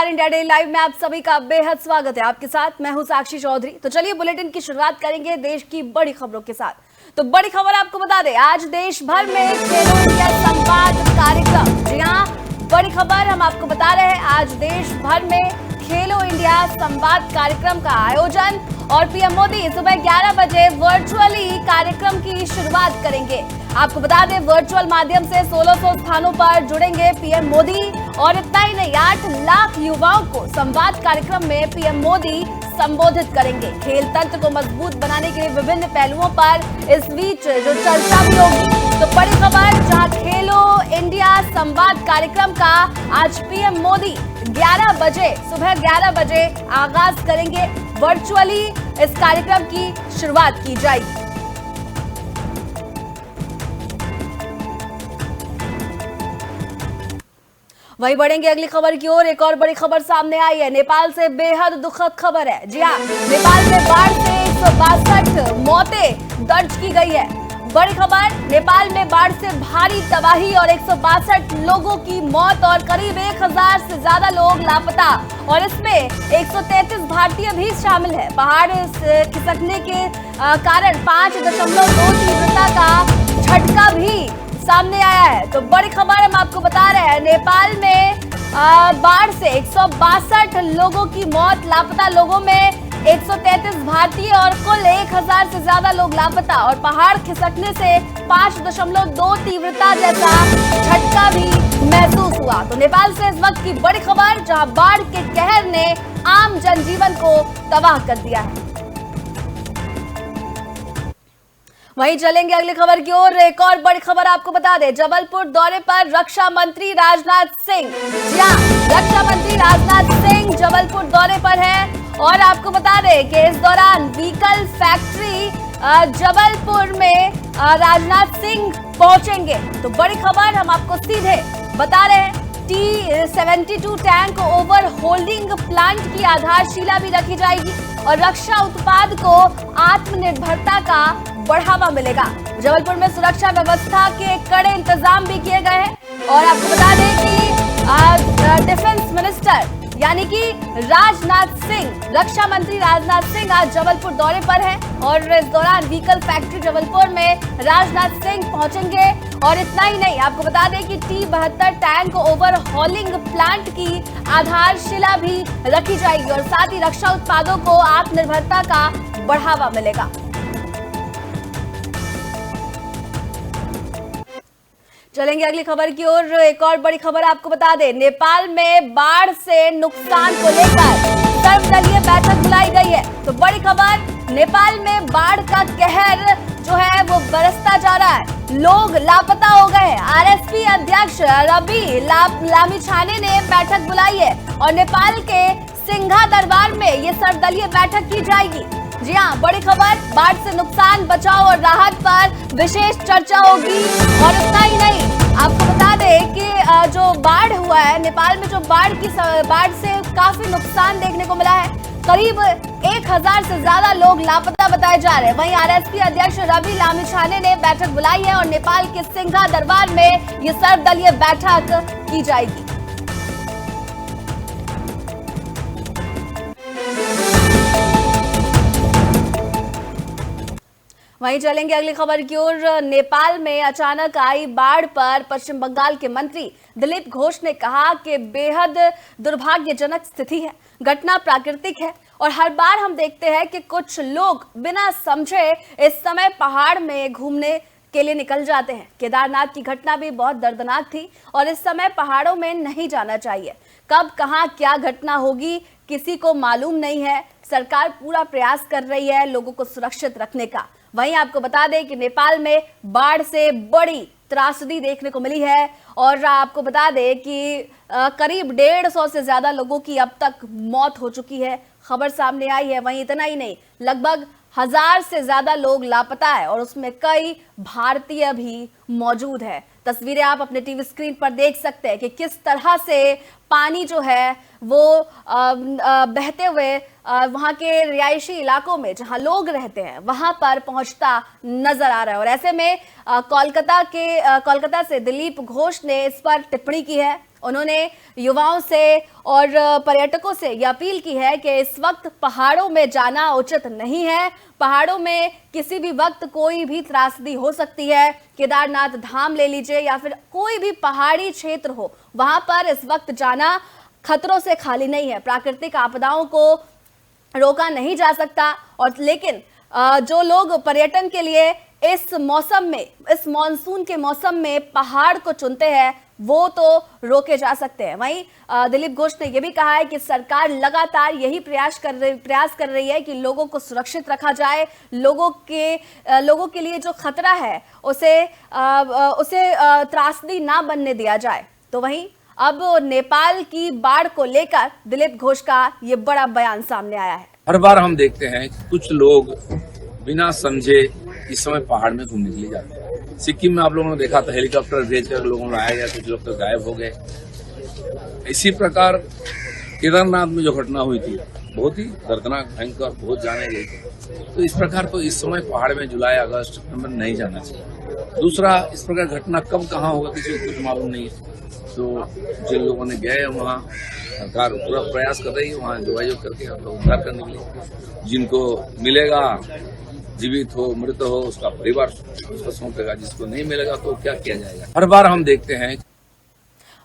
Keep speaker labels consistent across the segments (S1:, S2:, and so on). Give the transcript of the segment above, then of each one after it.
S1: नमस्कार, India day live में आप सभी का बेहद स्वागत है। आपके साथ मैं हूं साक्षी चौधरी। तो चलिए बुलेटिन की शुरुआत करेंगे देश की बड़ी खबरों के साथ। तो बड़ी खबर आपको बता दें, आज देश भर में खेलो इंडिया संवाद कार्यक्रम। जी हां, बड़ी खबर हम आपको बता रहे हैं, आज देश भर में खेलो इंडिया संवाद कार्यक्रम का आयोजन और पीएम मोदी सुबह 11 बजे वर्चुअली कार्यक्रम की शुरुआत करेंगे। आपको बता दें, वर्चुअल माध्यम से 1600 स्थानों पर जुड़ेंगे पीएम मोदी। और इतना ही नहीं, 8 लाख युवाओं को संवाद कार्यक्रम में पीएम मोदी संबोधित करेंगे। खेल तंत्र को मजबूत बनाने के लिए विभिन्न पहलुओं पर इस बीच जो चर्चा भी होगी। तो बड़ी खबर, जहां खेलो इंडिया संवाद कार्यक्रम का आज पीएम मोदी 11 बजे सुबह 11 बजे आगाज करेंगे। वर्चुअली इस कार्यक्रम की शुरुआत की जाएगी। वहीं बढ़ेंगे अगली खबर की ओर। एक और बड़ी खबर सामने आई है, नेपाल से बेहद दुखद खबर है। जी हाँ, नेपाल में बाढ़ से 162 मौतें दर्ज की गई है। बड़ी खबर, नेपाल में बाढ़ से भारी तबाही और 162 लोगों की मौत और करीब 1000 से ज्यादा लोग लापता। और इसमें 133 भारतीय भी शामिल है। पहाड़ खिसकने के कारण 5.2 तीव्रता का झटका भी सामने आया है। तो बड़ी खबर हम आपको बता रहे हैं, नेपाल में बाढ़ से 162 लोगों की मौत, लापता लोगों में 133 भारतीय और कुल 1000 से ज्यादा लोग लापता। और पहाड़ खिसकने से 5.2 तीव्रता जैसा झटका भी महसूस हुआ। तो नेपाल से इस वक्त की बड़ी खबर, जहां बाढ़ के कहर ने आम जनजीवन को तबाह कर दिया है। वहीं चलेंगे अगली खबर की ओर। एक और बड़ी खबर आपको बता दें, जबलपुर दौरे पर रक्षा मंत्री राजनाथ सिंह। जी हां, रक्षा मंत्री राजनाथ सिंह जबलपुर दौरे पर है। और आपको बता दें कि इस दौरान व्हीकल फैक्ट्री जबलपुर में राजनाथ सिंह पहुंचेंगे। तो बड़ी खबर हम आपको सीधे बता रहे हैं, T-72 tank over holding plant की आधारशिला भी रखी जाएगी और रक्षा उत्पाद को आत्मनिर्भरता का बढ़ावा मिलेगा। जबलपुर में सुरक्षा व्यवस्था के कड़े इंतजाम भी किए गए हैं। और आपको बता दें कि डिफेंस मिनिस्टर यानी कि राजनाथ सिंह, रक्षा मंत्री राजनाथ सिंह आज जबलपुर दौरे पर हैं। और इस दौरान व्हीकल फैक्ट्री जबलपुर में राजनाथ सिंह पहुंचेंगे। और इतना ही नहीं, आपको बता दें कि T-72 टैंक ओवर हॉलिंग प्लांट की आधारशिला भी रखी जाएगी और साथ ही रक्षा उत्पादों को आत्मनिर्भरता का बढ़ावा मिलेगा। चलेंगे अगली खबर की ओर। एक और बड़ी खबर आपको बता दें, नेपाल में बाढ़ से नुकसान को लेकर सर्वदलीय बैठक बुलाई गई है। तो बड़ी खबर, नेपाल में बाढ़ का कहर जो है वो बरसता जा रहा है, लोग लापता हो गए हैं। आरएसपी अध्यक्ष रवि लामिछाने ने बैठक बुलाई है और नेपाल के सिंघा दरबार में ये सर्वदलीय बैठक की जाएगी। जी हाँ, बड़ी खबर, बाढ़ से नुकसान, बचाव और राहत पर विशेष चर्चा होगी। और इतना ही नहीं, आपको बता दें कि जो बाढ़ हुआ है नेपाल में, जो बाढ़ से काफी नुकसान देखने को मिला है। करीब 1000 से ज्यादा लोग लापता बताए जा रहे हैं। वहीं आरएसपी अध्यक्ष रवि लामिछाने ने बैठक बुलाई है और नेपाल के सिंघा दरबार में ये सर्वदलीय बैठक की जाएगी। वहीं चलेंगे अगली खबर की ओर। नेपाल में अचानक आई बाढ़ पर पश्चिम बंगाल के मंत्री दिलीप घोष ने कहा कि बेहद दुर्भाग्यजनक स्थिति है, घटना प्राकृतिक है और हर बार हम देखते हैं कि कुछ लोग बिना समझे इस समय पहाड़ में घूमने के लिए निकल जाते हैं। केदारनाथ की घटना भी बहुत दर्दनाक थी और इस समय पहाड़ों में नहीं जाना चाहिए। कब कहां क्या घटना होगी किसी को मालूम नहीं है। सरकार पूरा प्रयास कर रही है लोगों को सुरक्षित रखने का। वहीं आपको बता दें कि नेपाल में बाढ़ से बड़ी त्रासदी देखने को मिली है और आपको बता दें कि करीब 150 से ज्यादा लोगों की अब तक मौत हो चुकी है, खबर सामने आई है। वहीं इतना ही नहीं, लगभग 1000 से ज्यादा लोग लापता है और उसमें कई भारतीय भी मौजूद है। तस्वीरें आप अपने टीवी स्क्रीन पर देख सकते हैं कि किस तरह से पानी जो है वो बहते हुए वहां के रिहायशी इलाकों में जहां लोग रहते हैं वहां पर पहुंचता नजर आ रहा है। और ऐसे में कोलकाता से दिलीप घोष ने इस पर टिप्पणी की है। उन्होंने युवाओं से और पर्यटकों से यह अपील की है कि इस वक्त पहाड़ों में जाना उचित नहीं है। पहाड़ों में किसी भी वक्त कोई भी त्रासदी हो सकती है। केदारनाथ धाम ले लीजिए या फिर कोई भी पहाड़ी क्षेत्र हो, वहां पर इस वक्त जाना खतरों से खाली नहीं है। प्राकृतिक आपदाओं को रोका नहीं जा सकता, और लेकिन जो लोग पर्यटन के लिए इस मौसम में, इस मॉनसून के मौसम में पहाड़ को चुनते हैं, वो तो रोके जा सकते हैं। वहीं दिलीप घोष ने यह भी कहा है कि सरकार लगातार यही प्रयास कर रही है कि लोगों को सुरक्षित रखा जाए, लोगों के लिए जो खतरा है उसे त्रासदी ना बनने दिया जाए। तो वहीं अब नेपाल की बाढ़ को लेकर दिलीप घोष का ये बड़ा बयान सामने आया है।
S2: हर बार हम देखते हैं कि कुछ लोग बिना समझे इस समय पहाड़ में घूमने के लिए जाते हैं। सिक्किम में आप लोगों ने देखा था, हेलीकॉप्टर भेजकर लोगों को लाया गया, कुछ लोग तो गायब हो गए। इसी प्रकार केदारनाथ में जो घटना हुई थी, बहुत ही दर्दनाक, भयंकर, बहुत जाने गई थी। तो इस प्रकार तो इस समय पहाड़ में जुलाई, अगस्त, सितंबर नहीं जाना चाहिए। दूसरा, इस प्रकार घटना कब कहाँ होगा किसी को कुछ मालूम नहीं है। तो जिन लोगों ने गए वहाँ, सरकार पूरा प्रयास कर रही है वहाँ जोगाजोग करके हम लोग उद्धार करने के लिए। जिनको मिलेगा, जीवित हो मृत हो, उसका परिवार उसको सौंपेगा, जिसको नहीं मिलेगा तो क्या किया जाएगा। हर बार हम देखते हैं।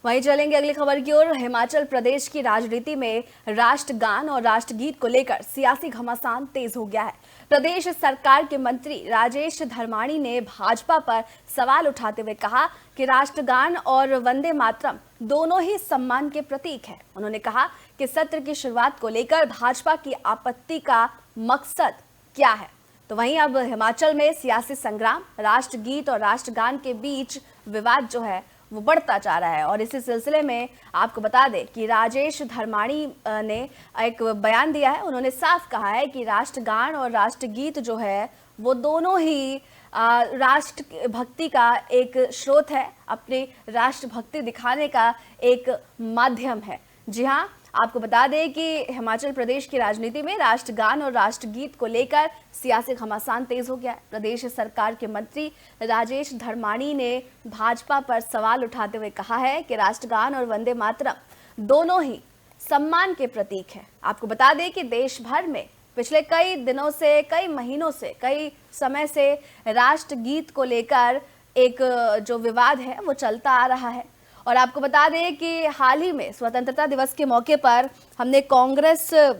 S1: वहीं चलेंगे अगली खबर की ओर। हिमाचल प्रदेश की राजनीति में राष्ट्रगान और राष्ट्रगीत को लेकर सियासी घमासान तेज हो गया है। प्रदेश सरकार के मंत्री राजेश धर्माणी ने भाजपा पर सवाल उठाते हुए कहा कि राष्ट्रगान और वंदे मातरम दोनों ही सम्मान के प्रतीक हैं। उन्होंने कहा कि सत्र की शुरुआत को लेकर भाजपा की आपत्ति का मकसद क्या है। तो वहीं अब हिमाचल में सियासी संग्राम, राष्ट्रगीत और राष्ट्रगान के बीच विवाद जो है वो बढ़ता जा रहा है। और इसी सिलसिले में आपको बता दें कि राजेश धर्माणी ने एक बयान दिया है। उन्होंने साफ कहा है कि राष्ट्रगान और राष्ट्रगीत जो है वो दोनों ही राष्ट्र भक्ति का एक स्रोत है, अपनी राष्ट्रभक्ति दिखाने का एक माध्यम है। जी हाँ, आपको बता दें कि हिमाचल प्रदेश की राजनीति में राष्ट्रगान और राष्ट्रगीत को लेकर सियासी घमासान तेज हो गया है। प्रदेश सरकार के मंत्री राजेश धर्माणी ने भाजपा पर सवाल उठाते हुए कहा है कि राष्ट्रगान और वंदे मातरम दोनों ही सम्मान के प्रतीक हैं। आपको बता दें कि देश भर में पिछले कई दिनों से, कई महीनों से, कई समय से राष्ट्रगीत को लेकर एक जो विवाद है वो चलता आ रहा है। और आपको बता दें कि हाल ही में स्वतंत्रता दिवस के मौके पर हमने कांग्रेस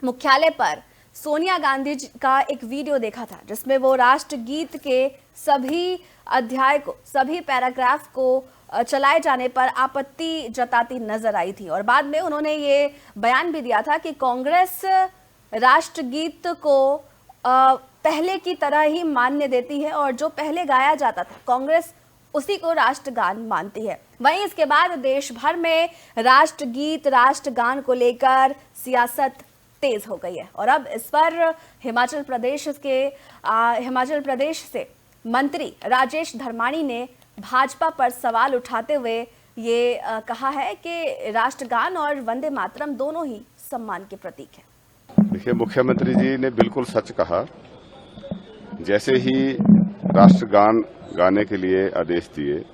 S1: मुख्यालय पर सोनिया गांधी का एक वीडियो देखा था, जिसमें वो राष्ट्रगीत के सभी अध्याय को, सभी पैराग्राफ को चलाए जाने पर आपत्ति जताती नजर आई थी। और बाद में उन्होंने ये बयान भी दिया था कि कांग्रेस राष्ट्रगीत को पहले की तरह ही मान्य देती है और जो पहले गाया जाता था कांग्रेस उसी को राष्ट्रगान मानती है। वहीं इसके बाद देश भर में राष्ट्रगीत, राष्ट्रगान को लेकर सियासत तेज हो गई है। और अब इस पर हिमाचल प्रदेश से मंत्री राजेश धर्माणी ने भाजपा पर सवाल उठाते हुए ये कहा है कि राष्ट्रगान और वंदे मातरम दोनों ही सम्मान के प्रतीक हैं।
S3: देखिए, मुख्यमंत्री जी ने बिल्कुल सच कहा। जैसे ही राष्ट्रगान गाने के लिए आदेश दिए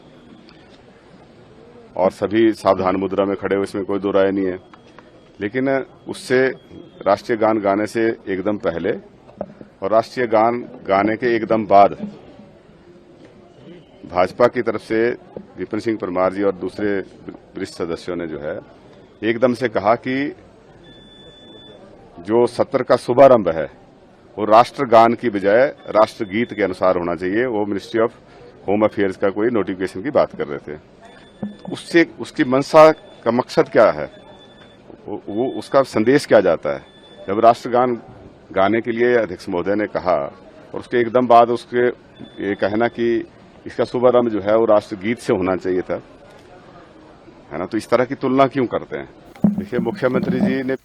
S3: और सभी सावधान मुद्रा में खड़े हुए, इसमें कोई दो राय नहीं है, लेकिन उससे राष्ट्रीय गान गाने से एकदम पहले और राष्ट्रीय गान गाने के एकदम बाद भाजपा की तरफ से विपिन सिंह परमार जी और दूसरे वरिष्ठ सदस्यों ने जो है एकदम से कहा कि जो सत्र का शुभारंभ है वो राष्ट्रगान की बजाय राष्ट्रगीत के अनुसार होना चाहिए। वो मिनिस्ट्री ऑफ होम अफेयर्स का कोई नोटिफिकेशन की बात कर रहे थे। उससे उसकी मंशा का मकसद क्या है, वो उसका संदेश क्या जाता है। जब राष्ट्रगान गाने के लिए अध्यक्ष महोदय ने कहा और उसके एकदम बाद उसके ये कहना कि इसका शुभारंभ जो है वो राष्ट्रगीत से होना चाहिए था, है ना, तो इस तरह की तुलना क्यों करते हैं। देखिए, मुख्यमंत्री जी ने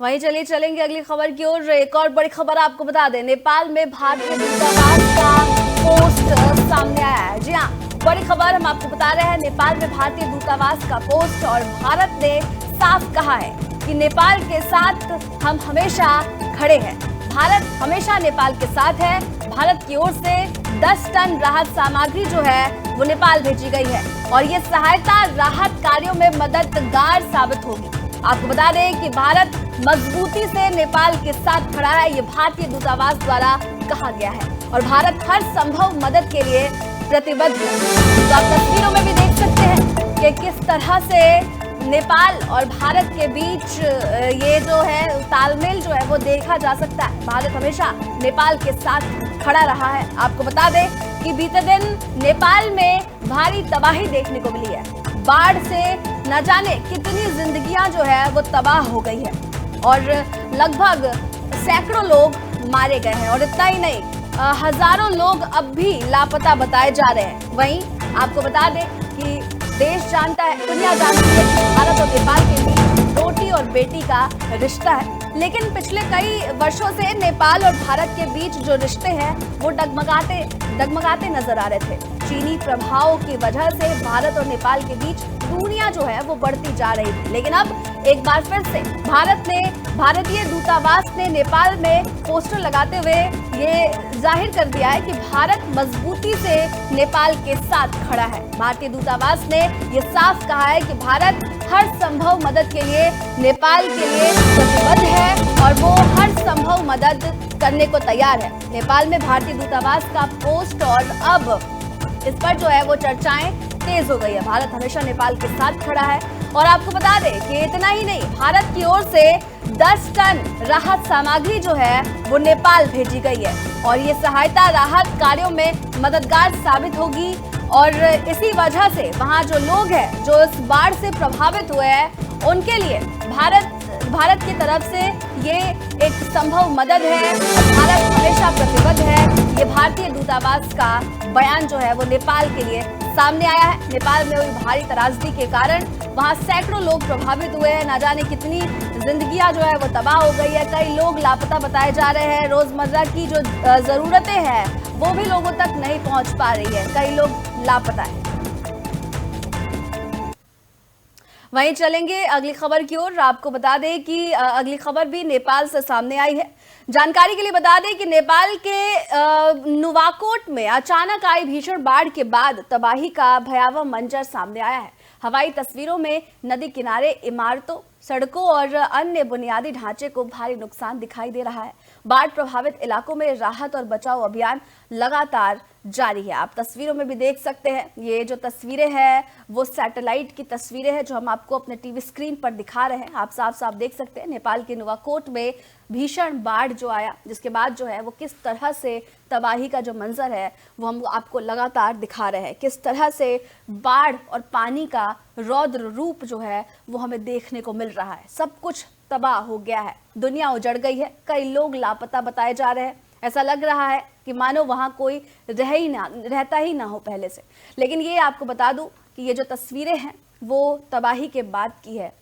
S1: वहीं चलेंगे अगली खबर की ओर। एक और बड़ी खबर आपको बता दें, नेपाल में भारतीय दूतावास का पोस्ट सामने आया है। जी हाँ, बड़ी खबर हम आपको बता रहे हैं, नेपाल में भारतीय दूतावास का पोस्ट। और भारत ने साफ कहा है कि नेपाल के साथ हम हमेशा खड़े हैं। भारत हमेशा नेपाल के साथ है। भारत की ओर से 10 टन राहत सामग्री जो है वो नेपाल भेजी गई है और ये सहायता राहत कार्यों में मददगार साबित होगी। आपको बता दें कि भारत मजबूती से नेपाल के साथ खड़ा है, ये भारतीय दूतावास द्वारा कहा गया है और भारत हर संभव मदद के लिए प्रतिबद्ध है। तो आप तस्वीरों में भी देख सकते हैं कि किस तरह से नेपाल और भारत के बीच ये जो है तालमेल जो है वो देखा जा सकता है। भारत हमेशा नेपाल के साथ खड़ा रहा है। आपको बता दें कि बीते दिन नेपाल में भारी तबाही देखने को मिली है। बाढ़ से न जाने कितनी जिंदगियां जो है वो तबाह हो गई है और लगभग सैकड़ों लोग मारे गए हैं और इतना ही नहीं, हजारों लोग अब भी लापता बताए जा रहे हैं। वहीं आपको बता दें कि देश जानता है, दुनिया जानती है कि भारत और नेपाल के बीच रोटी और बेटी का रिश्ता है, लेकिन पिछले कई वर्षों से नेपाल और भारत के बीच जो रिश्ते हैं वो डगमगाते नजर आ रहे थे। चीनी प्रभाव की वजह से भारत और नेपाल के बीच दूरियां जो है वो बढ़ती जा रही थी, लेकिन अब एक बार फिर से भारतीय दूतावास ने नेपाल में पोस्टर लगाते हुए ये जाहिर कर दिया है कि भारत मजबूती से नेपाल के साथ खड़ा है। भारतीय दूतावास ने ये साफ कहा है कि भारत हर संभव मदद के लिए नेपाल के लिए प्रतिबद्ध है और वो हर संभव मदद करने को तैयार है। नेपाल में भारतीय दूतावास का पोस्ट और अब इस पर जो है वो चर्चाएं तेज हो गई है। भारत हमेशा नेपाल के साथ खड़ा है और आपको बता दें कि इतना ही नहीं, भारत की ओर से 10 टन राहत सामग्री जो है वो नेपाल भेजी गई है और ये सहायता राहत कार्यों में मददगार साबित होगी और इसी वजह से वहां जो लोग हैं जो इस बाढ़ से प्रभावित हुए हैं उनके लिए भारत की तरफ से ये एक संभव मदद है। भारत हमेशा प्रतिबद्ध है। ये भारतीय दूतावास का बयान जो है वो नेपाल के लिए सामने आया है। नेपाल में हुई भारी त्रासदी के कारण वहां सैकड़ों लोग प्रभावित हुए हैं। न जाने कितनी जिंदगियां जो है वो तबाह हो गई है। कई लोग लापता बताए जा रहे हैं। रोजमर्रा की जो जरूरतें हैं वो भी लोगों तक नहीं पहुंच पा रही है। कई लोग लापता है। वहीं चलेंगे अगली खबर की ओर। आपको बता दें कि अगली खबर भी नेपाल से सामने आई है। जानकारी के लिए बता दें कि नेपाल के नुवाकोट में अचानक आई भीषण बाढ़ के बाद तबाही का भयावह मंजर सामने आया है। हवाई तस्वीरों में नदी किनारे इमारतों, सड़कों और अन्य बुनियादी ढांचे को भारी नुकसान दिखाई दे रहा है। बाढ़ प्रभावित इलाकों में राहत और बचाव अभियान लगातार जारी है। आप तस्वीरों में भी देख सकते हैं। ये जो तस्वीरें हैं वो सैटेलाइट की तस्वीरें हैं जो हम आपको अपने टीवी स्क्रीन पर दिखा रहे हैं। आप साफ साफ देख सकते हैं नेपाल के नुवाकोट में भीषण बाढ़ जो आया, जिसके बाद जो है वो किस तरह से तबाही का जो मंजर है वो हम आपको लगातार दिखा रहे हैं। किस तरह से बाढ़ और पानी का रौद्र रूप जो है वो हमें देखने को मिल रहा है। सब कुछ तबाह हो गया है, दुनिया उजड़ गई है। कई लोग लापता बताए जा रहे हैं। ऐसा लग रहा है कि मानो वहां कोई रहता ही ना हो पहले से। लेकिन ये आपको बता दूं कि ये जो तस्वीरें हैं वो तबाही के बाद की है।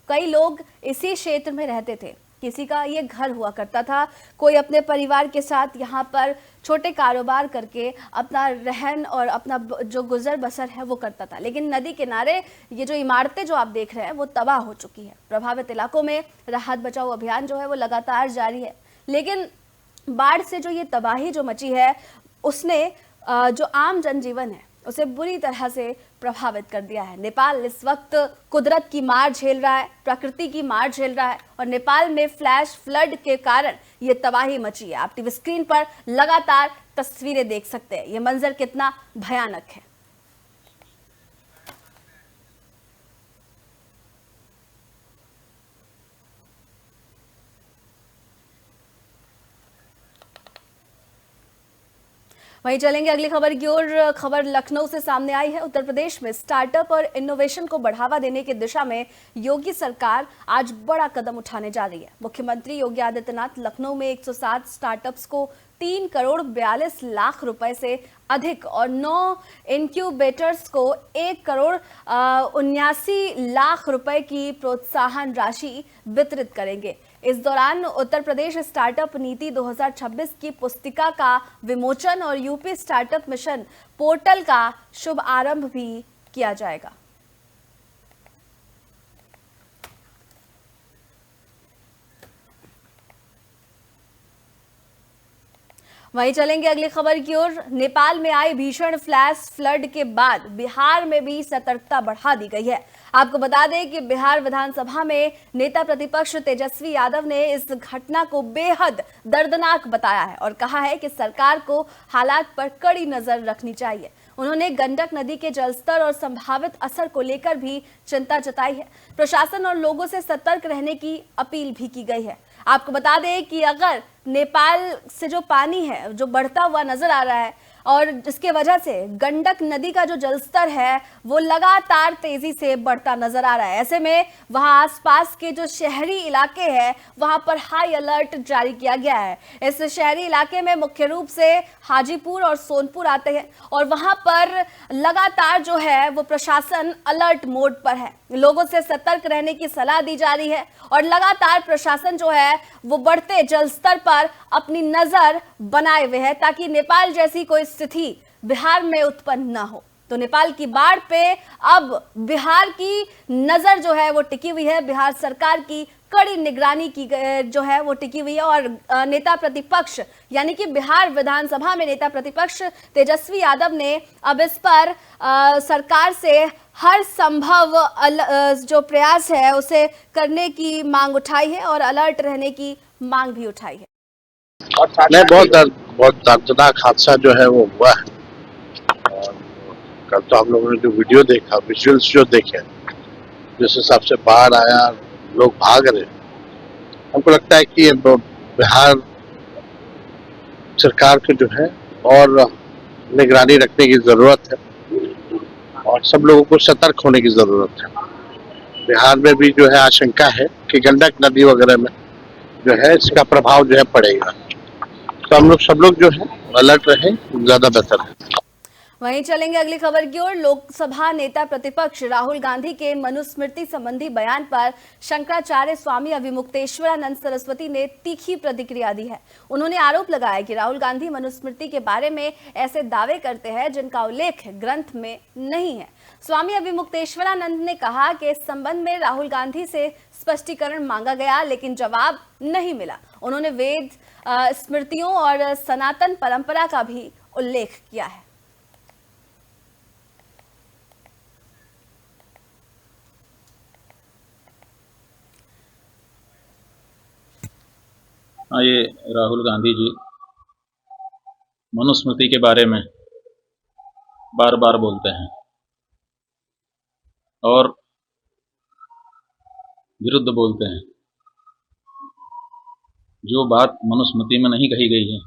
S1: कई लोग इसी क्षेत्र में रहते थे। किसी का ये घर हुआ करता था, कोई अपने परिवार के साथ यहाँ पर छोटे कारोबार करके अपना रहन और अपना जो गुजर बसर है वो करता था। लेकिन नदी किनारे ये जो इमारतें जो आप देख रहे हैं वो तबाह हो चुकी है। प्रभावित इलाकों में राहत बचाव अभियान जो है वो लगातार जारी है। लेकिन बाढ़ से जो ये तबाही जो मची है उसने जो आम जनजीवन है उसे बुरी तरह से प्रभावित कर दिया है। नेपाल इस वक्त कुदरत की मार झेल रहा है, प्रकृति की मार झेल रहा है और नेपाल में फ्लैश फ्लड के कारण ये तबाही मची है। आप टीवी स्क्रीन पर लगातार तस्वीरें देख सकते हैं। ये मंजर कितना भयानक है। वहीं चलेंगे अगली खबर की ओर। खबर लखनऊ से सामने आई है। उत्तर प्रदेश में स्टार्टअप और इनोवेशन को बढ़ावा देने की दिशा में योगी सरकार आज बड़ा कदम उठाने जा रही है। मुख्यमंत्री योगी आदित्यनाथ लखनऊ में 107 स्टार्टअप्स को 3 करोड़ 42 लाख रुपए से अधिक और 9 इंक्यूबेटर्स को 1 करोड़ 79 लाख रुपए की प्रोत्साहन राशि वितरित करेंगे। इस दौरान उत्तर प्रदेश स्टार्टअप नीति 2026 की पुस्तिका का विमोचन और यूपी स्टार्टअप मिशन पोर्टल का शुभ आरंभ भी किया जाएगा। वहीं चलेंगे अगली खबर की ओर। नेपाल में आई भीषण फ्लैश फ्लड के बाद बिहार में भी सतर्कता बढ़ा दी गई है। आपको बता दें कि बिहार विधानसभा में नेता प्रतिपक्ष तेजस्वी यादव ने इस घटना को बेहद दर्दनाक बताया है और कहा है कि सरकार को हालात पर कड़ी नजर रखनी चाहिए। उन्होंने गंडक नदी के जलस्तर और संभावित असर को लेकर भी चिंता जताई है। प्रशासन और लोगों से सतर्क रहने की अपील भी की गई है। आपको बता दें कि अगर नेपाल से जो पानी है जो बढ़ता हुआ नजर आ रहा है और जिसके वजह से गंडक नदी का जो जलस्तर है वो लगातार तेजी से बढ़ता नजर आ रहा है। ऐसे में वहां आसपास के जो शहरी इलाके हैं वहां पर हाई अलर्ट जारी किया गया है। इस शहरी इलाके में मुख्य रूप से हाजीपुर और सोनपुर आते हैं और वहां पर लगातार जो है वो प्रशासन अलर्ट मोड पर है। लोगों से सतर्क रहने की सलाह दी जा रही है और लगातार प्रशासन जो है वो बढ़ते जलस्तर पर अपनी नजर बनाए हुए है ताकि नेपाल जैसी कोई स्थिति बिहार में उत्पन्न न हो। तो नेपाल की बाढ़ पे अब बिहार की नजर जो है वो टिकी हुई है। बिहार सरकार की कड़ी निगरानी की जो है वो टिकी हुई है और नेता प्रतिपक्ष यानी कि बिहार विधानसभा में नेता प्रतिपक्ष तेजस्वी यादव ने अब इस पर सरकार से हर संभव जो प्रयास है उसे करने की मांग उठाई है और अलर्ट रहने की मांग भी उठाई है।
S4: नहीं, बहुत दर्दनाक हादसा जो है वो हुआ है। और कल तो हम लोगों ने जो वीडियो देखा, विजुअल्स जो देखे, जिस हिसाब से बाढ़ आया, लोग भाग रहे, हमको लगता है कि बिहार सरकार को जो है और निगरानी रखने की जरूरत है और सब लोगों को सतर्क होने की जरूरत है। बिहार में भी जो है आशंका है कि गंडक नदी वगैरह में जो है इसका प्रभाव जो है पड़ेगा, तो हम लोग सब लोग जो है अलर्ट रहे, ज्यादा बेहतर है।
S1: वहीं चलेंगे अगली खबर की ओर। लोकसभा नेता प्रतिपक्ष राहुल गांधी के मनुस्मृति संबंधी बयान पर शंकराचार्य स्वामी अविमुक्तेश्वरानंद सरस्वती ने तीखी प्रतिक्रिया दी है। उन्होंने आरोप लगाया कि राहुल गांधी मनुस्मृति के बारे में ऐसे दावे करते हैं जिनका उल्लेख ग्रंथ में नहीं है। स्वामी अविमुक्तेश्वरानंद ने कहा कि इस संबंध में राहुल गांधी से स्पष्टीकरण मांगा गया लेकिन जवाब नहीं मिला। उन्होंने वेद, स्मृतियों और सनातन परंपरा का भी उल्लेख किया है।
S5: ये राहुल गांधी जी मनुस्मृति के बारे में बार बार बोलते हैं और विरुद्ध बोलते हैं। जो बात मनुस्मृति में नहीं कही गई है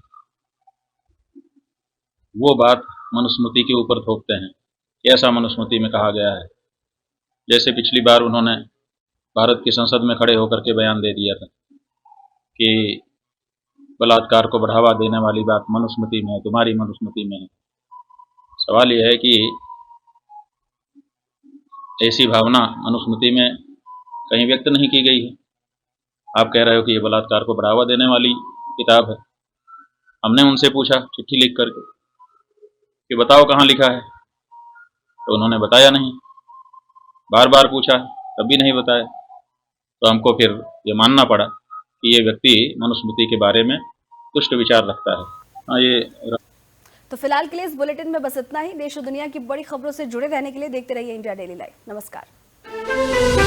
S5: वो बात मनुस्मृति के ऊपर थोपते हैं कि ऐसा मनुस्मृति में कहा गया है। जैसे पिछली बार उन्होंने भारत की संसद में खड़े होकर के बयान दे दिया था कि बलात्कार को बढ़ावा देने वाली बात मनुस्मृति में है, तुम्हारी मनुस्मृति में है। सवाल यह है कि ऐसी भावना मनुस्मृति में कहीं व्यक्त नहीं की गई है। आप कह रहे हो कि ये बलात्कार को बढ़ावा देने वाली किताब है। हमने उनसे पूछा चिट्ठी लिख करके कि बताओ कहाँ लिखा है, तो उन्होंने बताया नहीं। बार बार पूछा तब भी नहीं बताया, तो हमको फिर ये मानना पड़ा कि ये व्यक्ति मनुस्मृति के बारे में दुष्ट विचार रखता है।
S1: तो फिलहाल के लिए इस बुलेटिन में बस इतना ही। देश और दुनिया की बड़ी खबरों से जुड़े रहने के लिए देखते रहिए इंडिया डेली लाइव। नमस्कार।